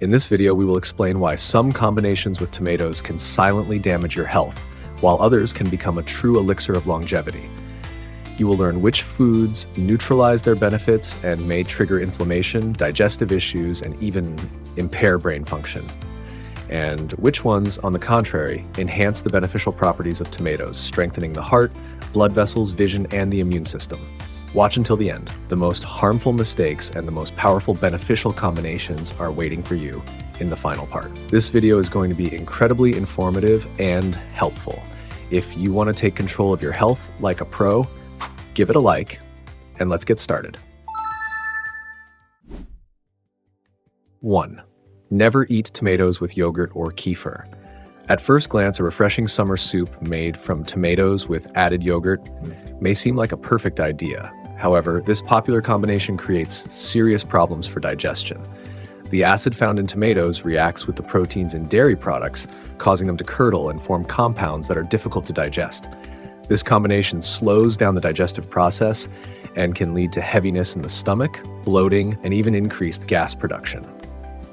In this video, we will explain why some combinations with tomatoes can silently damage your health, while others can become a true elixir of longevity. You will learn which foods neutralize their benefits and may trigger inflammation, digestive issues, and even impair brain function. And which ones, on the contrary, enhance the beneficial properties of tomatoes, strengthening the heart, blood vessels, vision, and the immune system. Watch until the end. The most harmful mistakes and the most powerful beneficial combinations are waiting for you in the final part. This video is going to be incredibly informative and helpful. If you want to take control of your health like a pro, give it a like, and let's get started. 1. Never eat tomatoes with yogurt or kefir. At first glance, a refreshing summer soup made from tomatoes with added yogurt may seem like a perfect idea. However, this popular combination creates serious problems for digestion. The acid found in tomatoes reacts with the proteins in dairy products, causing them to curdle and form compounds that are difficult to digest. This combination slows down the digestive process and can lead to heaviness in the stomach, bloating, and even increased gas production.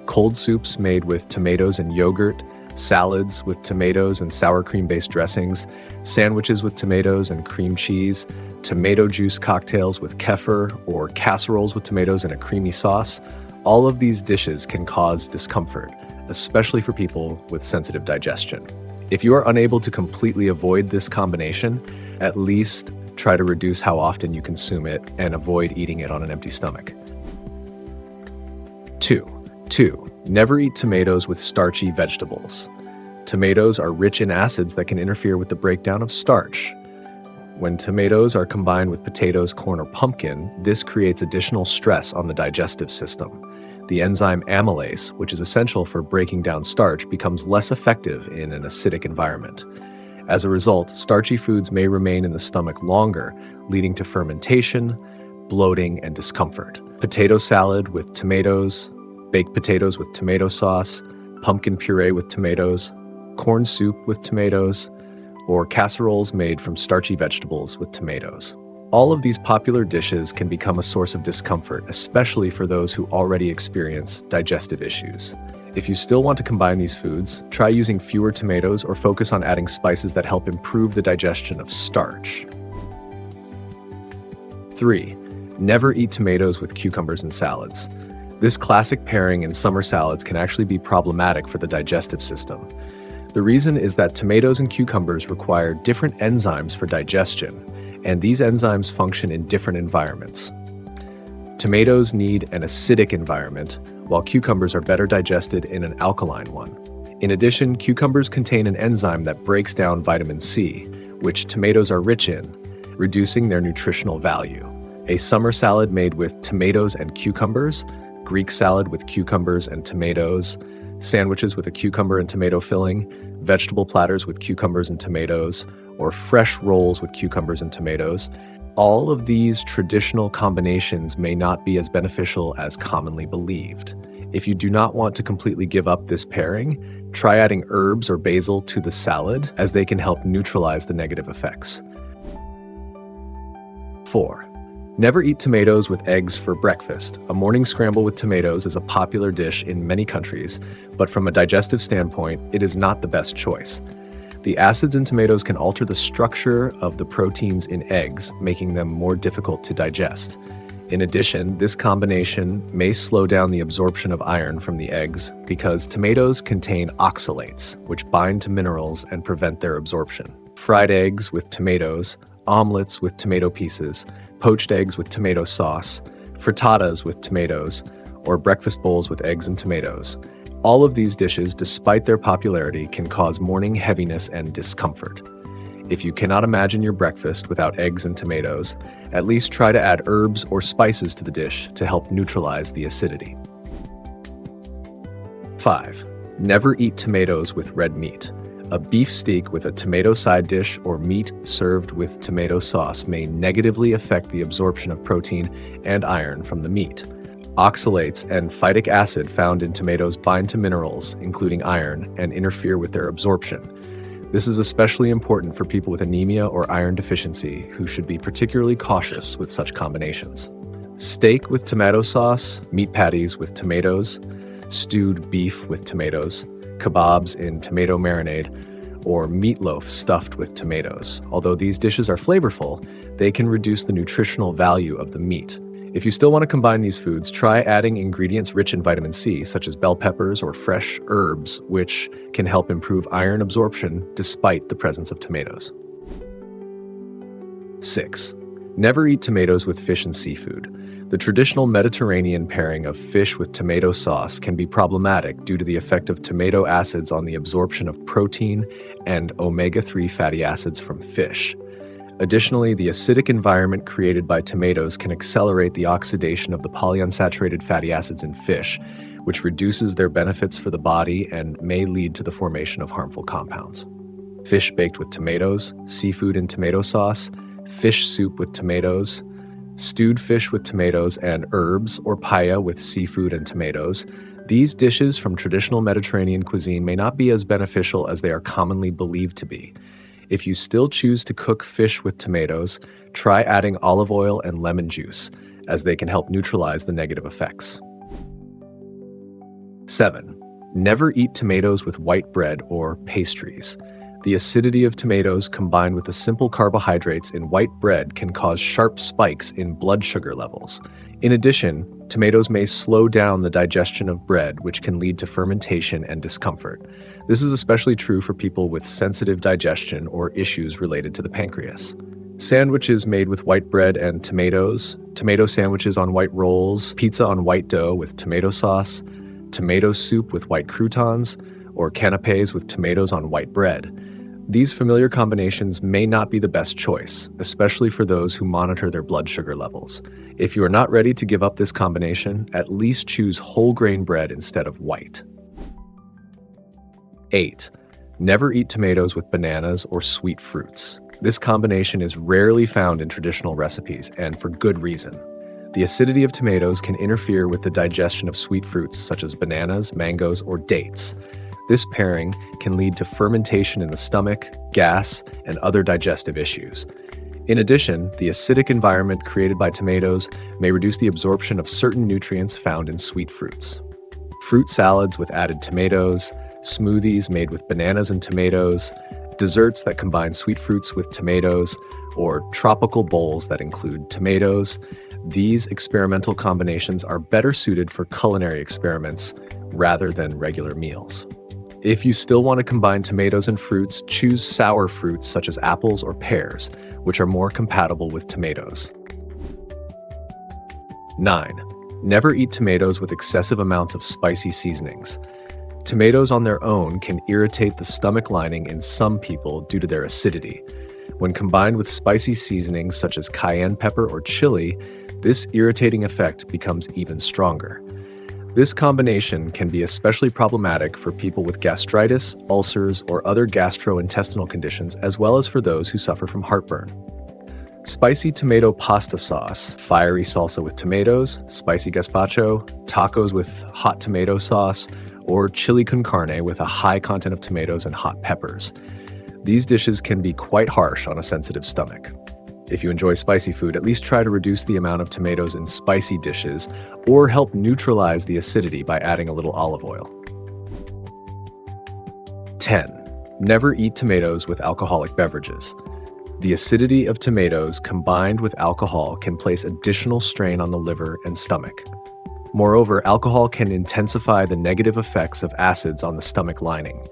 Cold soups made with tomatoes and yogurt, salads with tomatoes and sour cream-based dressings, sandwiches with tomatoes and cream cheese, tomato juice cocktails with kefir, or casseroles with tomatoes and a creamy sauce. All of these dishes can cause discomfort, especially for people with sensitive digestion. If you are unable to completely avoid this combination, at least try to reduce how often you consume it and avoid eating it on an empty stomach. 2. Never eat tomatoes with starchy vegetables. Tomatoes are rich in acids that can interfere with the breakdown of starch. When tomatoes are combined with potatoes, corn, or pumpkin, this creates additional stress on the digestive system. The enzyme amylase, which is essential for breaking down starch, becomes less effective in an acidic environment. As a result, starchy foods may remain in the stomach longer, leading to fermentation, bloating, and discomfort. Potato salad with tomatoes, baked potatoes with tomato sauce, pumpkin puree with tomatoes, corn soup with tomatoes, or casseroles made from starchy vegetables with tomatoes. All of these popular dishes can become a source of discomfort, especially for those who already experience digestive issues. If you still want to combine these foods, try using fewer tomatoes or focus on adding spices that help improve the digestion of starch. 3. Never eat tomatoes with cucumbers in salads. This classic pairing in summer salads can actually be problematic for the digestive system. The reason is that tomatoes and cucumbers require different enzymes for digestion, and these enzymes function in different environments. Tomatoes need an acidic environment, while cucumbers are better digested in an alkaline one. In addition, cucumbers contain an enzyme that breaks down vitamin C, which tomatoes are rich in, reducing their nutritional value. A summer salad made with tomatoes and cucumbers, Greek salad with cucumbers and tomatoes, sandwiches with a cucumber and tomato filling, vegetable platters with cucumbers and tomatoes, or fresh rolls with cucumbers and tomatoes. All of these traditional combinations may not be as beneficial as commonly believed. If you do not want to completely give up this pairing, try adding herbs or basil to the salad, as they can help neutralize the negative effects. 4. Never eat tomatoes with eggs for breakfast. A morning scramble with tomatoes is a popular dish in many countries, but from a digestive standpoint, it is not the best choice. The acids in tomatoes can alter the structure of the proteins in eggs, making them more difficult to digest. In addition, this combination may slow down the absorption of iron from the eggs because tomatoes contain oxalates, which bind to minerals and prevent their absorption. Fried eggs with tomatoes, omelets with tomato pieces, poached eggs with tomato sauce, frittatas with tomatoes, or breakfast bowls with eggs and tomatoes. All of these dishes, despite their popularity, can cause morning heaviness and discomfort. If you cannot imagine your breakfast without eggs and tomatoes, at least try to add herbs or spices to the dish to help neutralize the acidity. 5. Never eat tomatoes with red meat. A beef steak with a tomato side dish or meat served with tomato sauce may negatively affect the absorption of protein and iron from the meat. Oxalates and phytic acid found in tomatoes bind to minerals, including iron, and interfere with their absorption. This is especially important for people with anemia or iron deficiency, who should be particularly cautious with such combinations. Steak with tomato sauce, meat patties with tomatoes, stewed beef with tomatoes, kebabs in tomato marinade, or meatloaf stuffed with tomatoes. Although these dishes are flavorful, they can reduce the nutritional value of the meat. If you still want to combine these foods, try adding ingredients rich in vitamin C, such as bell peppers or fresh herbs, which can help improve iron absorption despite the presence of tomatoes. 6. Never eat tomatoes with fish and seafood. The traditional Mediterranean pairing of fish with tomato sauce can be problematic due to the effect of tomato acids on the absorption of protein and omega-3 fatty acids from fish. Additionally, the acidic environment created by tomatoes can accelerate the oxidation of the polyunsaturated fatty acids in fish, which reduces their benefits for the body and may lead to the formation of harmful compounds. Fish baked with tomatoes, seafood in tomato sauce, fish soup with tomatoes, stewed fish with tomatoes, and herbs or paella with seafood and tomatoes. These dishes from traditional Mediterranean cuisine may not be as beneficial as they are commonly believed to be. If you still choose to cook fish with tomatoes, try adding olive oil and lemon juice, as they can help neutralize the negative effects. 7. Never eat tomatoes with white bread or pastries. The acidity of tomatoes combined with the simple carbohydrates in white bread can cause sharp spikes in blood sugar levels. In addition, tomatoes may slow down the digestion of bread, which can lead to fermentation and discomfort. This is especially true for people with sensitive digestion or issues related to the pancreas. Sandwiches made with white bread and tomatoes, tomato sandwiches on white rolls, pizza on white dough with tomato sauce, tomato soup with white croutons, or canapes with tomatoes on white bread. These familiar combinations may not be the best choice, especially for those who monitor their blood sugar levels. If you are not ready to give up this combination, at least choose whole grain bread instead of white. 8. Never eat tomatoes with bananas or sweet fruits. This combination is rarely found in traditional recipes, and for good reason. The acidity of tomatoes can interfere with the digestion of sweet fruits such as bananas, mangoes, or dates. This pairing can lead to fermentation in the stomach, gas, and other digestive issues. In addition, the acidic environment created by tomatoes may reduce the absorption of certain nutrients found in sweet fruits. Fruit salads with added tomatoes, smoothies made with bananas and tomatoes, desserts that combine sweet fruits with tomatoes, or tropical bowls that include tomatoes. These experimental combinations are better suited for culinary experiments rather than regular meals. If you still want to combine tomatoes and fruits, choose sour fruits such as apples or pears, which are more compatible with tomatoes. 9. Never eat tomatoes with excessive amounts of spicy seasonings. Tomatoes on their own can irritate the stomach lining in some people due to their acidity. When combined with spicy seasonings such as cayenne pepper or chili, this irritating effect becomes even stronger. This combination can be especially problematic for people with gastritis, ulcers, or other gastrointestinal conditions, as well as for those who suffer from heartburn. Spicy tomato pasta sauce, fiery salsa with tomatoes, spicy gazpacho, tacos with hot tomato sauce, or chili con carne with a high content of tomatoes and hot peppers. These dishes can be quite harsh on a sensitive stomach. If you enjoy spicy food, at least try to reduce the amount of tomatoes in spicy dishes or help neutralize the acidity by adding a little olive oil. 10. Never eat tomatoes with alcoholic beverages. The acidity of tomatoes combined with alcohol can place additional strain on the liver and stomach. Moreover, alcohol can intensify the negative effects of acids on the stomach lining.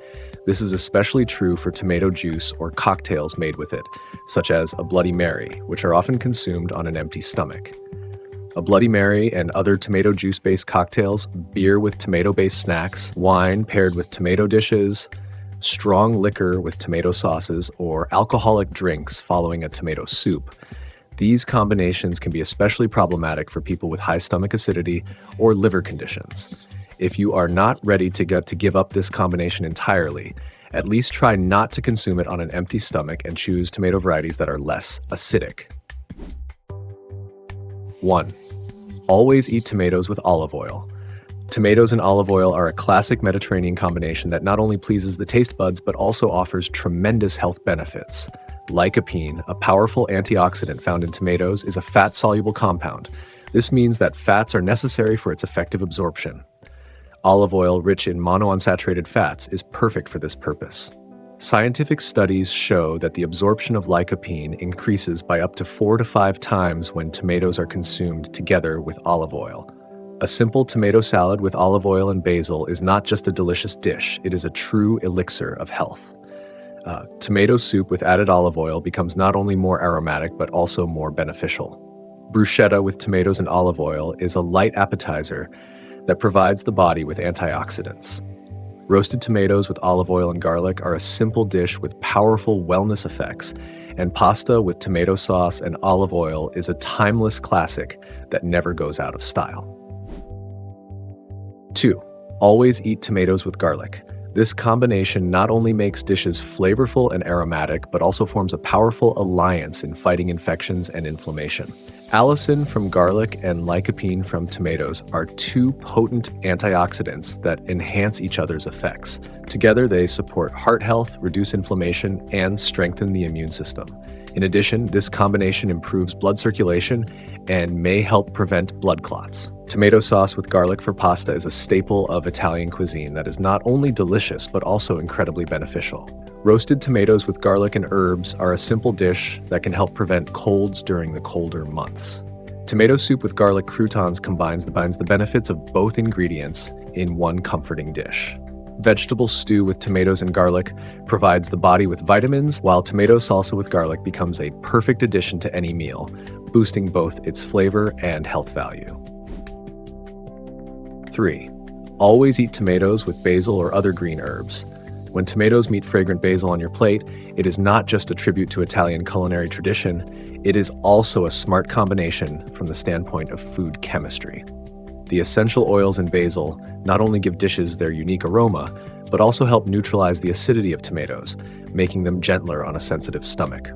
This is especially true for tomato juice or cocktails made with it, such as a Bloody Mary, which are often consumed on an empty stomach. A Bloody Mary and other tomato juice-based cocktails, beer with tomato-based snacks, wine paired with tomato dishes, strong liquor with tomato sauces, or alcoholic drinks following a tomato soup. These combinations can be especially problematic for people with high stomach acidity or liver conditions. If you are not ready to give up this combination entirely, at least try not to consume it on an empty stomach and choose tomato varieties that are less acidic. 1. Always eat tomatoes with olive oil. Tomatoes and olive oil are a classic Mediterranean combination that not only pleases the taste buds but also offers tremendous health benefits. Lycopene, a powerful antioxidant found in tomatoes, is a fat-soluble compound. This means that fats are necessary for its effective absorption. Olive oil, rich in monounsaturated fats, is perfect for this purpose. Scientific studies show that the absorption of lycopene increases by up to 4 to 5 times when tomatoes are consumed together with olive oil. A simple tomato salad with olive oil and basil is not just a delicious dish, it is a true elixir of health. Tomato soup with added olive oil becomes not only more aromatic but also more beneficial. Bruschetta with tomatoes and olive oil is a light appetizer that provides the body with antioxidants. Roasted tomatoes with olive oil and garlic are a simple dish with powerful wellness effects, and pasta with tomato sauce and olive oil is a timeless classic that never goes out of style. 2. Always eat tomatoes with garlic. This combination not only makes dishes flavorful and aromatic, but also forms a powerful alliance in fighting infections and inflammation. Allicin from garlic and lycopene from tomatoes are two potent antioxidants that enhance each other's effects. Together, they support heart health, reduce inflammation, and strengthen the immune system. In addition, this combination improves blood circulation and may help prevent blood clots. Tomato sauce with garlic for pasta is a staple of Italian cuisine that is not only delicious but also incredibly beneficial. Roasted tomatoes with garlic and herbs are a simple dish that can help prevent colds during the colder months. Tomato soup with garlic croutons combines the benefits of both ingredients in one comforting dish. Vegetable stew with tomatoes and garlic provides the body with vitamins, while tomato salsa with garlic becomes a perfect addition to any meal, boosting both its flavor and health value. 3. Always eat tomatoes with basil or other green herbs. When tomatoes meet fragrant basil on your plate, it is not just a tribute to Italian culinary tradition, it is also a smart combination from the standpoint of food chemistry. The essential oils in basil not only give dishes their unique aroma, but also help neutralize the acidity of tomatoes, making them gentler on a sensitive stomach.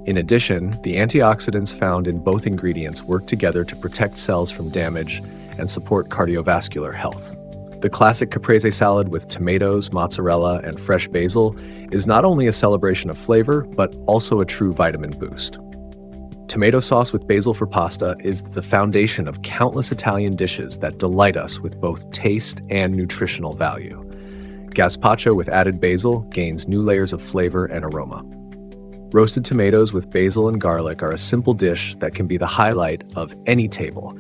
In addition, the antioxidants found in both ingredients work together to protect cells from damage and support cardiovascular health. The classic caprese salad with tomatoes, mozzarella, and fresh basil is not only a celebration of flavor, but also a true vitamin boost. Tomato sauce with basil for pasta is the foundation of countless Italian dishes that delight us with both taste and nutritional value. Gazpacho with added basil gains new layers of flavor and aroma. Roasted tomatoes with basil and garlic are a simple dish that can be the highlight of any table,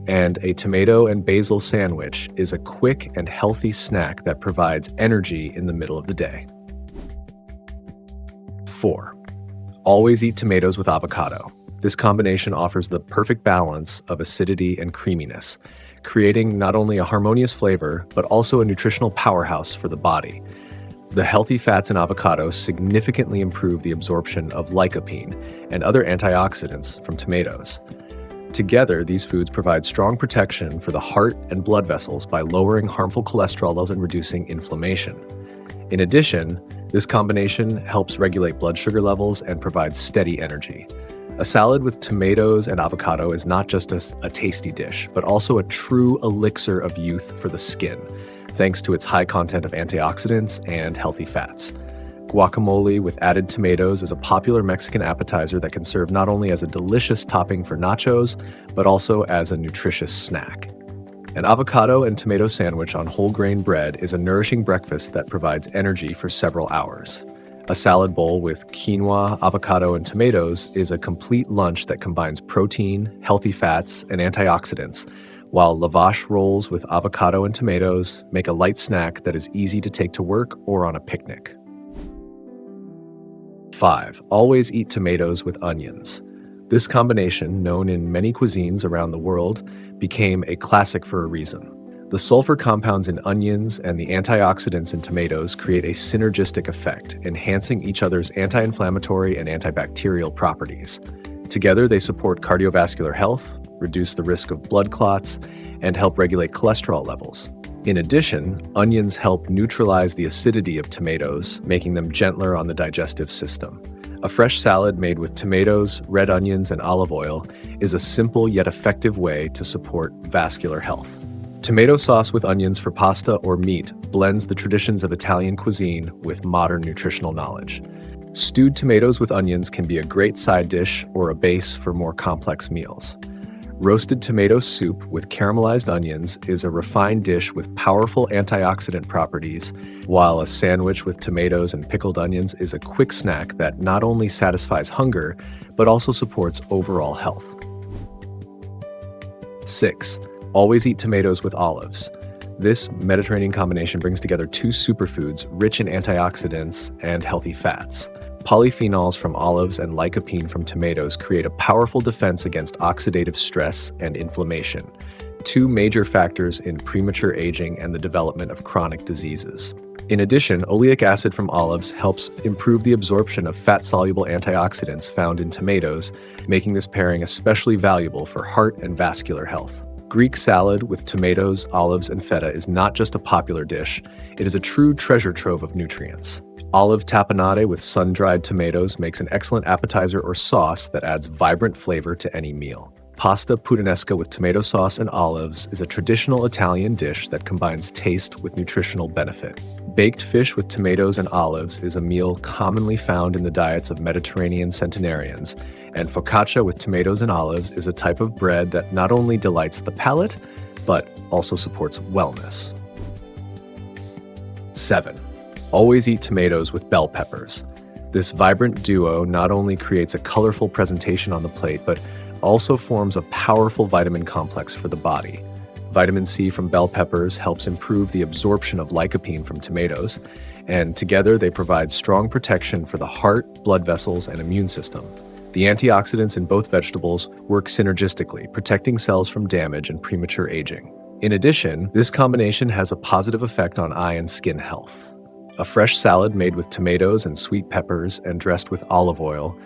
and a tomato and basil sandwich is a quick and healthy snack that provides energy in the middle of the day. 4. Always eat tomatoes with avocado. This combination offers the perfect balance of acidity and creaminess, creating not only a harmonious flavor, but also a nutritional powerhouse for the body. The healthy fats in avocado significantly improve the absorption of lycopene and other antioxidants from tomatoes. Together, these foods provide strong protection for the heart and blood vessels by lowering harmful cholesterol levels and reducing inflammation. In addition, this combination helps regulate blood sugar levels and provides steady energy. A salad with tomatoes and avocado is not just a tasty dish, but also a true elixir of youth for the skin, thanks to its high content of antioxidants and healthy fats. Guacamole with added tomatoes is a popular Mexican appetizer that can serve not only as a delicious topping for nachos, but also as a nutritious snack. An avocado and tomato sandwich on whole grain bread is a nourishing breakfast that provides energy for several hours. A salad bowl with quinoa, avocado, and tomatoes is a complete lunch that combines protein, healthy fats, and antioxidants, while lavash rolls with avocado and tomatoes make a light snack that is easy to take to work or on a picnic. 5. Always eat tomatoes with onions. This combination, known in many cuisines around the world, became a classic for a reason. The sulfur compounds in onions and the antioxidants in tomatoes create a synergistic effect, enhancing each other's anti-inflammatory and antibacterial properties. Together, they support cardiovascular health, reduce the risk of blood clots, and help regulate cholesterol levels. In addition, onions help neutralize the acidity of tomatoes, making them gentler on the digestive system. A fresh salad made with tomatoes, red onions, and olive oil is a simple yet effective way to support vascular health. Tomato sauce with onions for pasta or meat blends the traditions of Italian cuisine with modern nutritional knowledge. Stewed tomatoes with onions can be a great side dish or a base for more complex meals. Roasted tomato soup with caramelized onions is a refined dish with powerful antioxidant properties, while a sandwich with tomatoes and pickled onions is a quick snack that not only satisfies hunger, but also supports overall health. 6. Always eat tomatoes with olives. This Mediterranean combination brings together two superfoods rich in antioxidants and healthy fats. Polyphenols from olives and lycopene from tomatoes create a powerful defense against oxidative stress and inflammation, two major factors in premature aging and the development of chronic diseases. In addition, oleic acid from olives helps improve the absorption of fat-soluble antioxidants found in tomatoes, making this pairing especially valuable for heart and vascular health. Greek salad with tomatoes, olives, and feta is not just a popular dish, it is a true treasure trove of nutrients. Olive tapenade with sun-dried tomatoes makes an excellent appetizer or sauce that adds vibrant flavor to any meal. Pasta puttanesca with tomato sauce and olives is a traditional Italian dish that combines taste with nutritional benefit. Baked fish with tomatoes and olives is a meal commonly found in the diets of Mediterranean centenarians, and focaccia with tomatoes and olives is a type of bread that not only delights the palate, but also supports wellness. 7. Always eat tomatoes with bell peppers. This vibrant duo not only creates a colorful presentation on the plate, but also forms a powerful vitamin complex for the body. Vitamin C from bell peppers helps improve the absorption of lycopene from tomatoes, and together they provide strong protection for the heart, blood vessels, and immune system. The antioxidants in both vegetables work synergistically, protecting cells from damage and premature aging. In addition, this combination has a positive effect on eye and skin health. A fresh salad made with tomatoes and sweet peppers and dressed with olive oil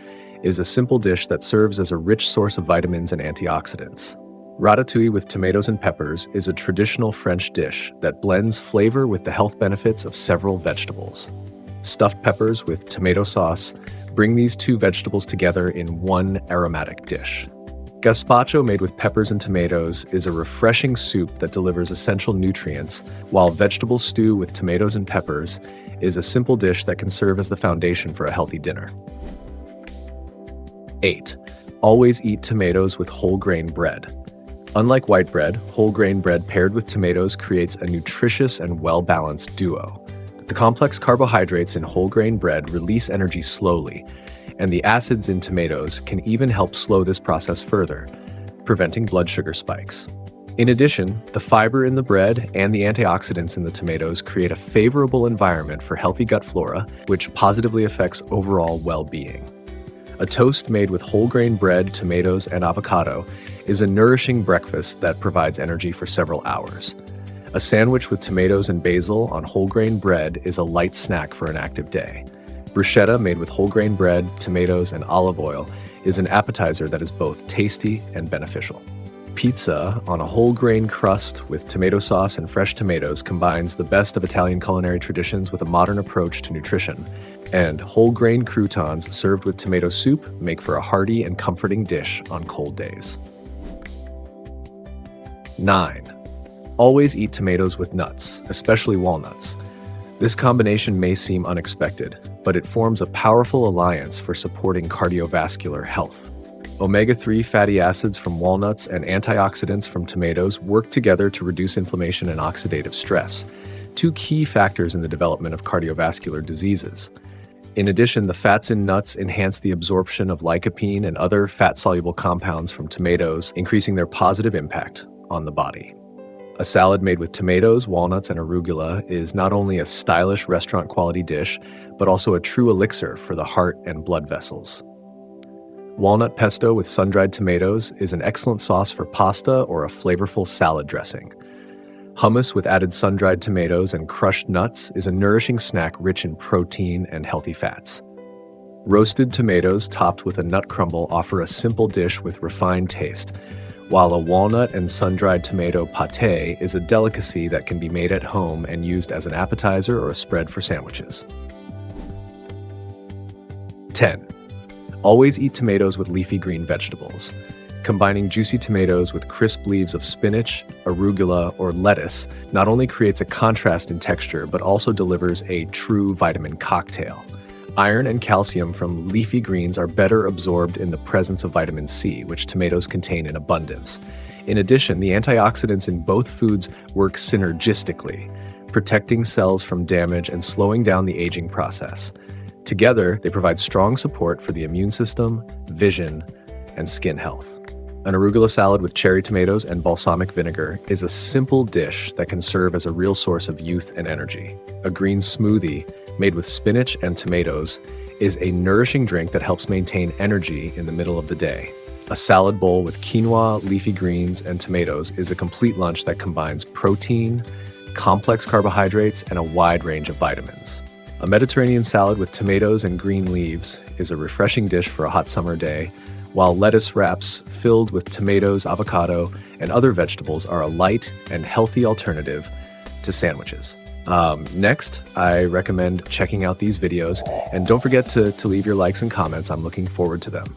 is a simple dish that serves as a rich source of vitamins and antioxidants. Ratatouille with tomatoes and peppers is a traditional French dish that blends flavor with the health benefits of several vegetables. Stuffed peppers with tomato sauce bring these two vegetables together in one aromatic dish. Gazpacho made with peppers and tomatoes is a refreshing soup that delivers essential nutrients, while vegetable stew with tomatoes and peppers is a simple dish that can serve as the foundation for a healthy dinner. 8. Always eat tomatoes with whole grain bread. Unlike white bread, whole grain bread paired with tomatoes creates a nutritious and well-balanced duo. The complex carbohydrates in whole grain bread release energy slowly, and the acids in tomatoes can even help slow this process further, preventing blood sugar spikes. In addition, the fiber in the bread and the antioxidants in the tomatoes create a favorable environment for healthy gut flora, which positively affects overall well-being. A toast made with whole grain bread, tomatoes, and avocado is a nourishing breakfast that provides energy for several hours. A sandwich with tomatoes and basil on whole grain bread is a light snack for an active day. Bruschetta made with whole grain bread, tomatoes, and olive oil is an appetizer that is both tasty and beneficial. Pizza on a whole grain crust with tomato sauce and fresh tomatoes combines the best of Italian culinary traditions with a modern approach to nutrition. And whole grain croutons served with tomato soup make for a hearty and comforting dish on cold days. 9. Always eat tomatoes with nuts, especially walnuts. This combination may seem unexpected, but it forms a powerful alliance for supporting cardiovascular health. Omega-3 fatty acids from walnuts and antioxidants from tomatoes work together to reduce inflammation and oxidative stress, two key factors in the development of cardiovascular diseases. In addition, the fats in nuts enhance the absorption of lycopene and other fat-soluble compounds from tomatoes, increasing their positive impact on the body. A salad made with tomatoes, walnuts, and arugula is not only a stylish restaurant-quality dish, but also a true elixir for the heart and blood vessels. Walnut pesto with sun-dried tomatoes is an excellent sauce for pasta or a flavorful salad dressing. Hummus with added sun-dried tomatoes and crushed nuts is a nourishing snack rich in protein and healthy fats. Roasted tomatoes topped with a nut crumble offer a simple dish with refined taste, while a walnut and sun-dried tomato pâté is a delicacy that can be made at home and used as an appetizer or a spread for sandwiches. 10. Always eat tomatoes with leafy green vegetables. Combining juicy tomatoes with crisp leaves of spinach, arugula, or lettuce not only creates a contrast in texture, but also delivers a true vitamin cocktail. Iron and calcium from leafy greens are better absorbed in the presence of vitamin C, which tomatoes contain in abundance. In addition, the antioxidants in both foods work synergistically, protecting cells from damage and slowing down the aging process. Together, they provide strong support for the immune system, vision, and skin health. An arugula salad with cherry tomatoes and balsamic vinegar is a simple dish that can serve as a real source of youth and energy. A green smoothie made with spinach and tomatoes is a nourishing drink that helps maintain energy in the middle of the day. A salad bowl with quinoa, leafy greens, and tomatoes is a complete lunch that combines protein, complex carbohydrates, and a wide range of vitamins. A Mediterranean salad with tomatoes and green leaves is a refreshing dish for a hot summer day, while lettuce wraps filled with tomatoes, avocado, and other vegetables are a light and healthy alternative to sandwiches. Next, I recommend checking out these videos, and don't forget to leave your likes and comments. I'm looking forward to them.